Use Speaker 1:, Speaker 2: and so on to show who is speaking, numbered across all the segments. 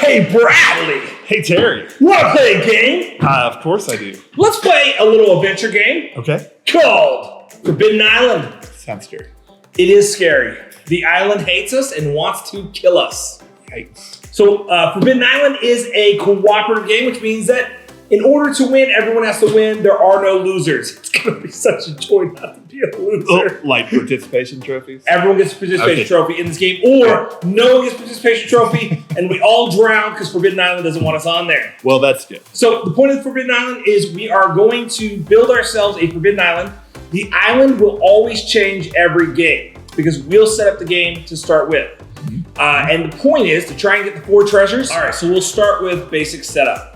Speaker 1: Hey, Bradley.
Speaker 2: Hey, Terry.
Speaker 1: Want to play a game?
Speaker 2: Of course I do.
Speaker 1: Let's play a little adventure game
Speaker 2: Okay.
Speaker 1: called Forbidden Island.
Speaker 2: Sounds scary.
Speaker 1: It is scary. The island hates us and wants to kill us.
Speaker 2: Yikes.
Speaker 1: So Forbidden Island is a cooperative game, which means that in order to win, everyone has to win. There are no losers. It's going to be such a joy not to be a loser.
Speaker 2: Oh, like participation trophies?
Speaker 1: Everyone gets a participation trophy in this game, or no one gets a participation trophy, and we all drown because Forbidden Island doesn't want us on there.
Speaker 2: Well, that's good.
Speaker 1: So the point of the Forbidden Island is we are going to build ourselves a Forbidden Island. The island will always change every game because we'll set up the game to start with. And the point is to try and get the 4 treasures. All right, so we'll start with basic setup.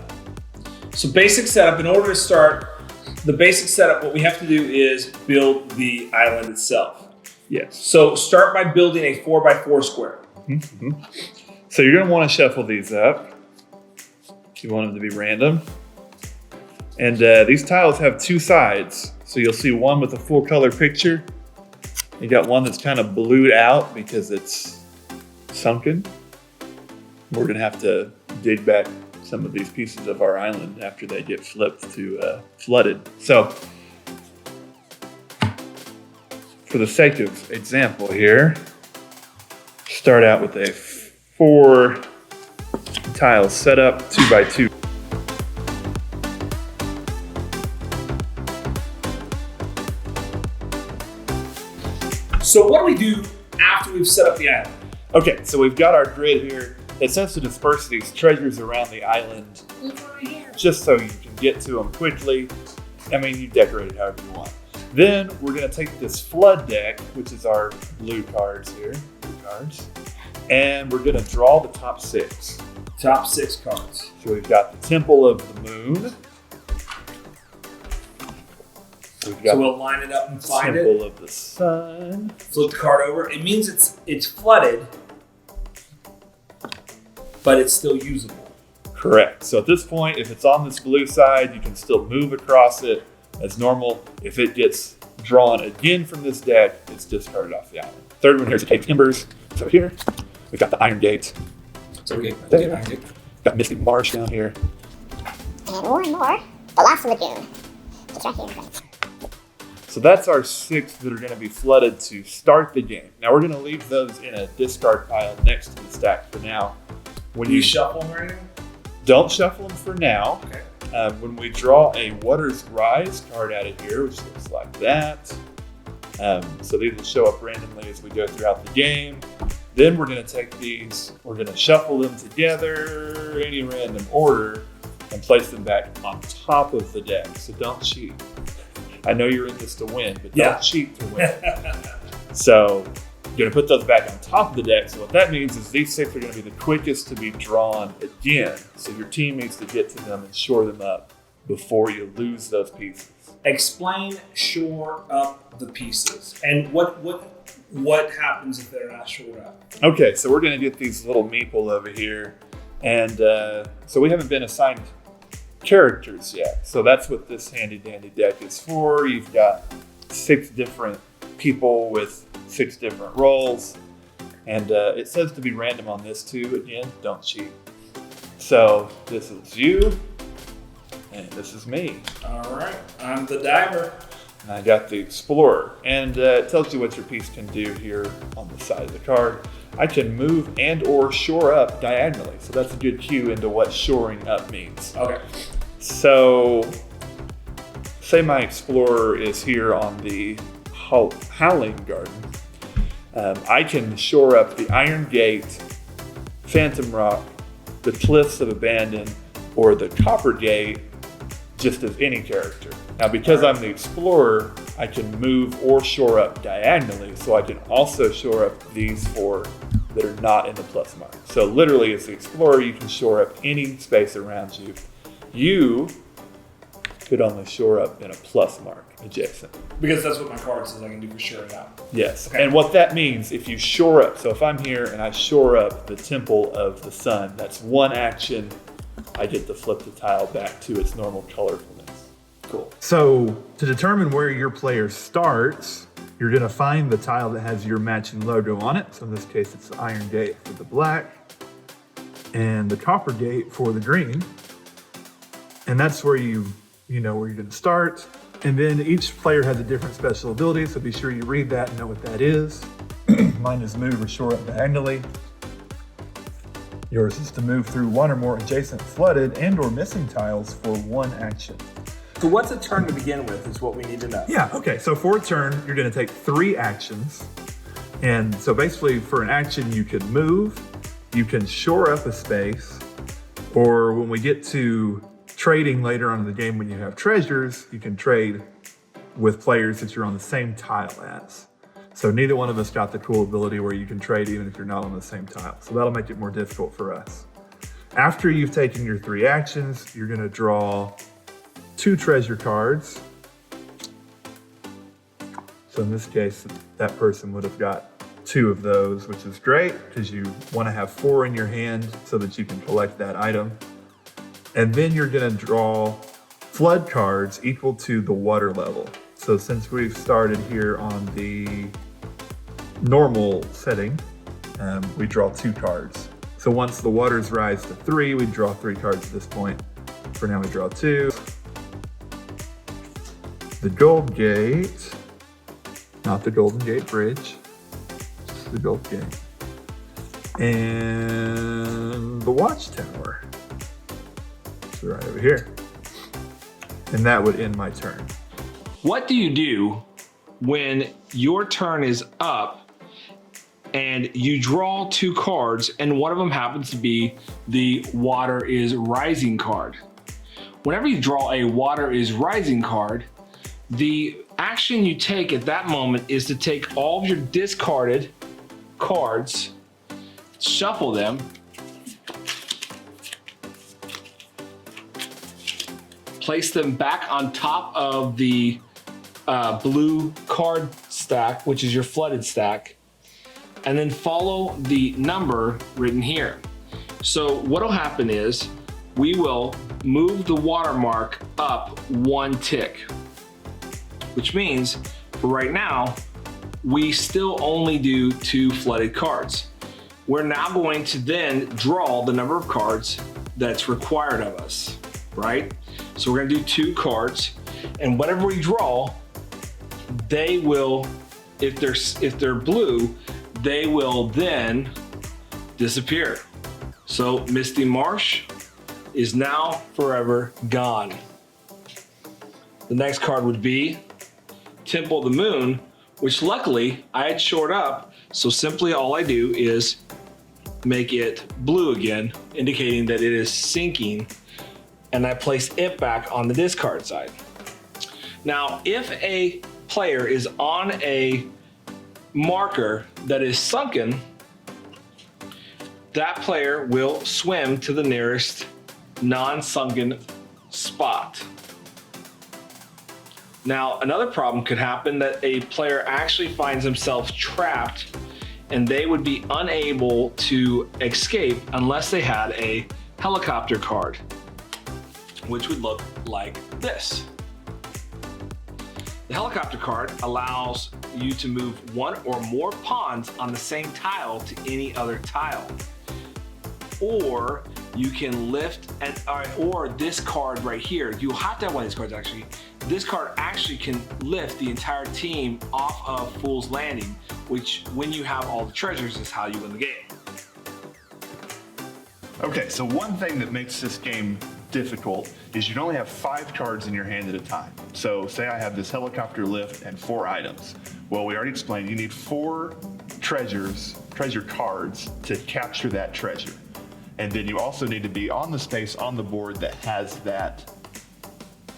Speaker 1: So basic setup, in order to start the basic setup, what we have to do is build the island itself.
Speaker 2: Yes.
Speaker 1: So start by building a 4x4 square.
Speaker 2: Mm-hmm. So you're going to want to shuffle these up. You want them to be random. And these tiles have 2 sides. So you'll see one with a full color picture. You got one that's kind of blued out because it's sunken. We're going to have to dig back some of these pieces of our island after they get flipped to flooded. So for the sake of example here, start out with a 4 tile setup, 2x2.
Speaker 1: So what do we do after we've set up the island?
Speaker 2: Okay, so we've got our grid here. It says to disperse these treasures around the island just so you can get to them quickly. I mean, you decorate it however you want. Then we're going to take this flood deck, which is our blue cards here, and we're going to draw the top 6.
Speaker 1: Top 6 cards.
Speaker 2: So we've got the Temple of the Moon. We've got
Speaker 1: So we'll line it up and find it.
Speaker 2: Temple of the Sun.
Speaker 1: Flip the card over. It means it's flooded, but it's still usable.
Speaker 2: Correct. So at this point, if it's on this blue side, you can still move across it as normal. If it gets drawn again from this deck, it's discarded off the island. Third one here is Cape Timbers. So here, we've got the Iron Gate.
Speaker 1: So okay,
Speaker 2: There. Got Misty Marsh down here.
Speaker 3: And more, the Lost Lagoon. It's right here.
Speaker 2: So that's our 6 that are going to be flooded to start the game. Now we're going to leave those in a discard pile next to the stack for now. When
Speaker 1: Do you shuffle them or anything?
Speaker 2: Don't shuffle them for now.
Speaker 1: Okay.
Speaker 2: When we draw a Water's Rise card out of here, which looks like that. So these will show up randomly as we go throughout the game. Then we're going to take these, we're going to shuffle them together, any random order, and place them back on top of the deck. So don't cheat. I know you're in this to win, but don't cheat to win. So you're going to put those back on top of the deck. So what that means is these 6 are going to be the quickest to be drawn again. So your team needs to get to them and shore them up before you lose those pieces.
Speaker 1: Explain shore up the pieces. And what happens if they're not shored up?
Speaker 2: Okay, so we're going to get these little meeple over here. And so we haven't been assigned characters yet. So that's what this handy dandy deck is for. You've got 6 different people with 6 different roles. And it says to be random on this too. Again, don't cheat. So this is you. And this is me.
Speaker 1: All right, I'm the diver.
Speaker 2: And I got the Explorer. And it tells you what your piece can do here on the side of the card. I can move and or shore up diagonally. So that's a good cue into what shoring up means.
Speaker 1: Okay.
Speaker 2: So say my Explorer is here on the Howling Garden. I can shore up the Iron Gate, Phantom Rock, the Cliffs of Abandon, or the Copper Gate, just as any character. Now, because I'm the Explorer, I can move or shore up diagonally, so I can also shore up these 4 that are not in the plus mark. So literally, as the Explorer, you can shore up any space around you. You could only shore up in a plus mark adjacent.
Speaker 1: Because that's what my card says I can do for shoring up.
Speaker 2: Yes,
Speaker 1: Okay.
Speaker 2: and what that means, if you shore up, so if I'm here and I shore up the Temple of the Sun, that's one action. I get to flip the tile back to its normal colorfulness. Cool.
Speaker 4: So to determine where your player starts, you're gonna find the tile that has your matching logo on it. So in this case, it's the Iron Gate for the black. and the copper gate for the green. And that's where you know where you're going to start. And then each player has a different special ability, so be sure you read that and know what that is. Mine is move or shore up diagonally. Yours is to move through one or more adjacent flooded and or missing tiles for one action.
Speaker 1: So what's a turn to begin with is what we need to know.
Speaker 4: Yeah, okay, so for a turn, you're gonna take 3 actions. And so basically for an action, you can move, you can shore up a space, or when we get to trading later on in the game when you have treasures, you can trade with players that you're on the same tile as. So neither one of us got the cool ability where you can trade even if you're not on the same tile. So that'll make it more difficult for us. After you've taken your 3 actions, you're gonna draw 2 treasure cards. So in this case, that person would have got 2 of those, which is great because you wanna have 4 in your hand so that you can collect that item. And then you're gonna draw flood cards equal to the water level. So since we've started here on the normal setting, we draw 2 cards. So once the waters rise to 3, we draw 3 cards at this point. For now, we draw 2. The gold gate, not the Golden Gate Bridge, just the gold gate. And the watchtower. So right over here. And that would end my turn.
Speaker 1: What do you do when your turn is up and you draw 2 cards and one of them happens to be the water is rising card? Whenever you draw a water is rising card, the action you take at that moment is to take all of your discarded cards, shuffle them, place them back on top of the blue card stack, which is your flooded stack, and then follow the number written here. So what'll happen is we will move the watermark up 1 tick, which means for right now, we still only do 2 flooded cards. We're now going to then draw the number of cards that's required of us, right? So we're gonna do 2 cards, and whatever we draw, they will, if they're blue, they will then disappear. So Misty Marsh is now forever gone. The next card would be Temple of the Moon, which luckily I had shored up, so simply all I do is make it blue again, indicating that it is sinking, and I place it back on the discard side. Now, if a player is on a marker that is sunken, that player will swim to the nearest non-sunken spot. Now, another problem could happen that a player actually finds himself trapped and they would be unable to escape unless they had a helicopter card, which would look like this. The helicopter card allows you to move 1 or more pawns on the same tile to any other tile. Or you can lift, or this card right here, you have to have one of these cards actually. This card actually can lift the entire team off of Fool's Landing, which when you have all the treasures is how you win the game.
Speaker 5: Okay, so one thing that makes this game difficult is you only have 5 cards in your hand at a time. So say I have this helicopter lift and 4 items. Well, we already explained you need 4 treasure cards to capture that treasure. And then you also need to be on the space on the board that has that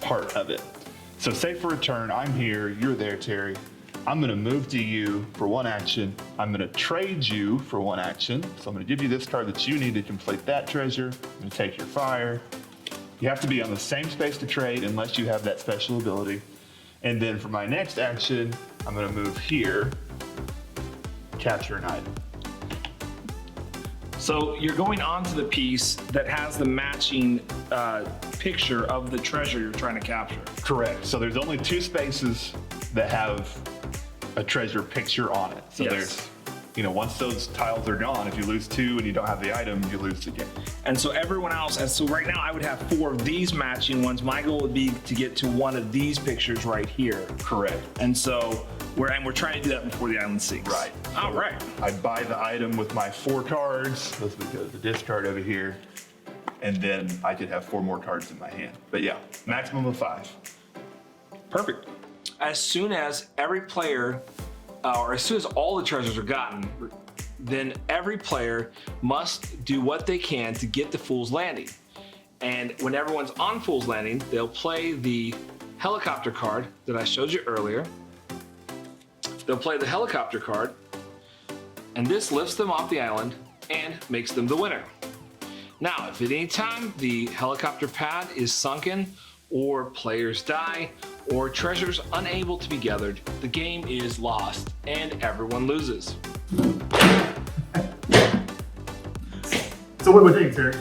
Speaker 5: part of it. So say for a turn, I'm here, you're there, Terry. I'm gonna move to you for 1 action. I'm gonna trade you for 1 action. So I'm gonna give you this card that you need to complete that treasure. I'm gonna take your fire. You have to be on the same space to trade unless you have that special ability. And then for my next action, I'm gonna move here, capture an item.
Speaker 1: So you're going onto the piece that has the matching picture of the treasure you're trying to capture.
Speaker 5: Correct. So there's only 2 spaces that have a treasure picture on it. So
Speaker 1: Yes.
Speaker 5: there's once those tiles are gone, if you lose 2 and you don't have the item, you lose the game.
Speaker 1: And so everyone else, and so right now I would have 4 of these matching ones. My goal would be to get to one of these pictures right here.
Speaker 5: Correct.
Speaker 1: And so we're trying to do that before the island sinks.
Speaker 5: Right.
Speaker 1: All right.
Speaker 5: I'd buy the item with my 4 cards. Those would go to the discard over here. And then I could have 4 more cards in my hand. But yeah, maximum of 5.
Speaker 1: Perfect. As soon as every player, or as soon as all the treasures are gotten, then every player must do what they can to get to Fool's Landing. And when everyone's on Fool's Landing, they'll play the helicopter card that I showed you earlier. They'll play the helicopter card, and this lifts them off the island and makes them the winner. Now, if at any time the helicopter pad is sunken, or players die, or treasures unable to be gathered, the game is lost and everyone loses.
Speaker 6: So what do we think, Terry?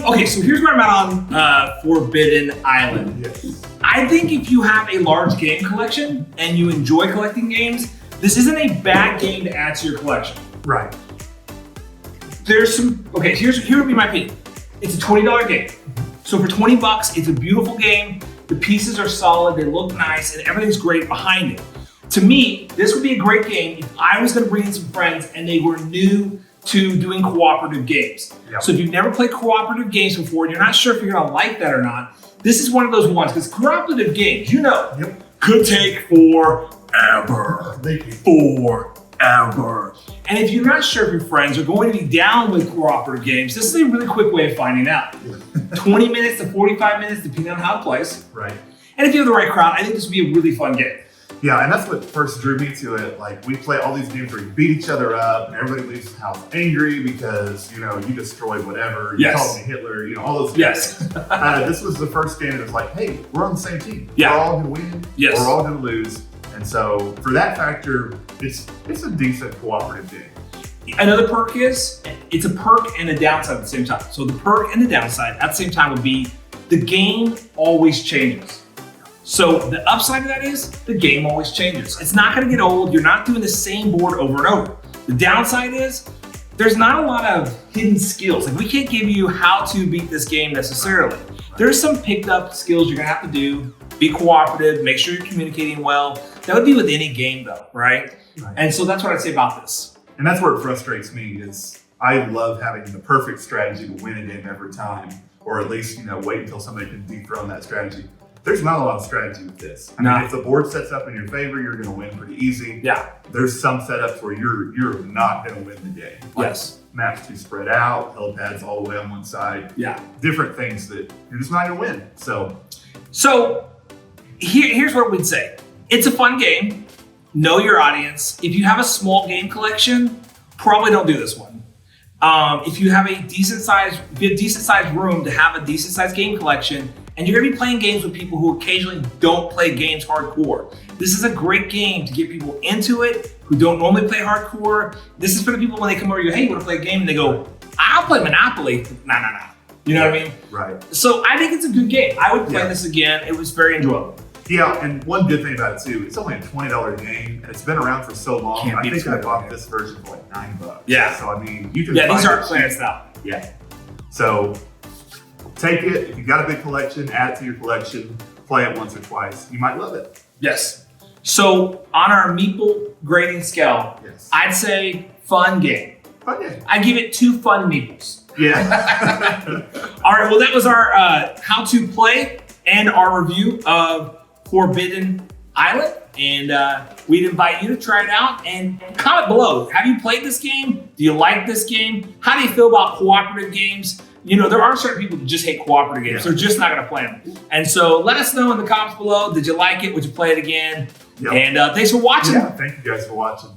Speaker 1: Okay, so here's where I'm at on Forbidden Island.
Speaker 6: Yes.
Speaker 1: I think if you have a large game collection and you enjoy collecting games, this isn't a bad game to add to your collection.
Speaker 6: Right.
Speaker 1: There's some, okay, here would be my opinion. It's a $20 game. So for 20 bucks, it's a beautiful game. The pieces are solid, they look nice, and everything's great behind it. To me, this would be a great game if I was gonna bring in some friends and they were new to doing cooperative games.
Speaker 6: Yep.
Speaker 1: So if you've never played cooperative games before and you're not sure if you're gonna like that or not, this is one of those ones, because cooperative games,
Speaker 6: Yep.
Speaker 1: could take forever.
Speaker 6: They do.
Speaker 1: Forever. And if you're not sure if your friends are going to be down with cooperative games, this is a really quick way of finding out. 20 minutes to 45 minutes, depending on how it plays.
Speaker 6: Right.
Speaker 1: And if you have the right crowd, I think this would be a really fun game.
Speaker 6: Yeah, and that's what first drew me to it. Like, we play all these games where you beat each other up and everybody leaves the house angry because, you destroyed whatever. You
Speaker 1: Yes.
Speaker 6: called me Hitler, all those
Speaker 1: Yes.
Speaker 6: things. This was the first game that was like, hey, we're on the same team.
Speaker 1: Yeah.
Speaker 6: We're all going to win.
Speaker 1: Yes.
Speaker 6: We're all going to lose. And so for that factor, it's a decent cooperative game.
Speaker 1: Another perk is, it's a perk and a downside at the same time. So the perk and the downside at the same time would be, the game always changes. So the upside of that is, the game always changes. It's not gonna get old, you're not doing the same board over and over. The downside is, there's not a lot of hidden skills. Like, we can't give you how to beat this game necessarily. There's some picked up skills you're gonna have to do. Be cooperative, make sure you're communicating well. That would be with any game though, right?
Speaker 6: Right.
Speaker 1: And so that's what I'd say about this.
Speaker 6: And that's where it frustrates me is I love having the perfect strategy to win a game every time, or at least, wait until somebody can dethrone that strategy. There's not a lot of strategy with this. I
Speaker 1: No.
Speaker 6: mean, if the board sets up in your favor, you're going to win pretty easy.
Speaker 1: Yeah.
Speaker 6: There's some setups where you're not going to win the game. Like
Speaker 1: Yes.
Speaker 6: maps too spread out, helipads all the way on one side.
Speaker 1: Yeah.
Speaker 6: Different things that you're just not going to win.
Speaker 1: So here's what we'd say. It's a fun game. Know your audience. If you have a small game collection, probably don't do this one. If you have a decent sized room to have a decent sized game collection, and you're gonna be playing games with people who occasionally don't play games hardcore, this is a great game to get people into it who don't normally play hardcore. This is for the people when they come over to you, hey, you wanna play a game? And they go, I'll play Monopoly. Nah. You know what I mean?
Speaker 6: Right.
Speaker 1: So I think it's a good game. I would play
Speaker 6: Yeah.
Speaker 1: this again. It was very enjoyable.
Speaker 6: Yeah, and one good thing about it too, it's only a $20 game, and it's been around for so long.
Speaker 1: Can't
Speaker 6: I
Speaker 1: beat
Speaker 6: think I
Speaker 1: $20
Speaker 6: bought this version for like $9.
Speaker 1: Yeah.
Speaker 6: So I mean, you can.
Speaker 1: Yeah,
Speaker 6: find
Speaker 1: these aren't
Speaker 6: it
Speaker 1: clearance
Speaker 6: cheap.
Speaker 1: out.
Speaker 6: Yeah. So take it. If you got a big collection, add it to your collection. Play it once or twice. You might love it.
Speaker 1: Yes. So on our Meeple grading scale,
Speaker 6: Yes.
Speaker 1: I'd say fun game.
Speaker 6: Fun game.
Speaker 1: I give it 2 fun Meeples.
Speaker 6: Yeah.
Speaker 1: All right, well, that was our how to play and our review of Forbidden Island. And we'd invite you to try it out and comment below. Have you played this game? Do you like this game? How do you feel about cooperative games? There are certain people that just hate cooperative games.
Speaker 6: Yeah.
Speaker 1: They're just not gonna play them. And so let us know in the comments below. Did you like it? Would you play it again?
Speaker 6: Yep.
Speaker 1: And thanks for watching.
Speaker 6: Yeah. Thank you guys for watching.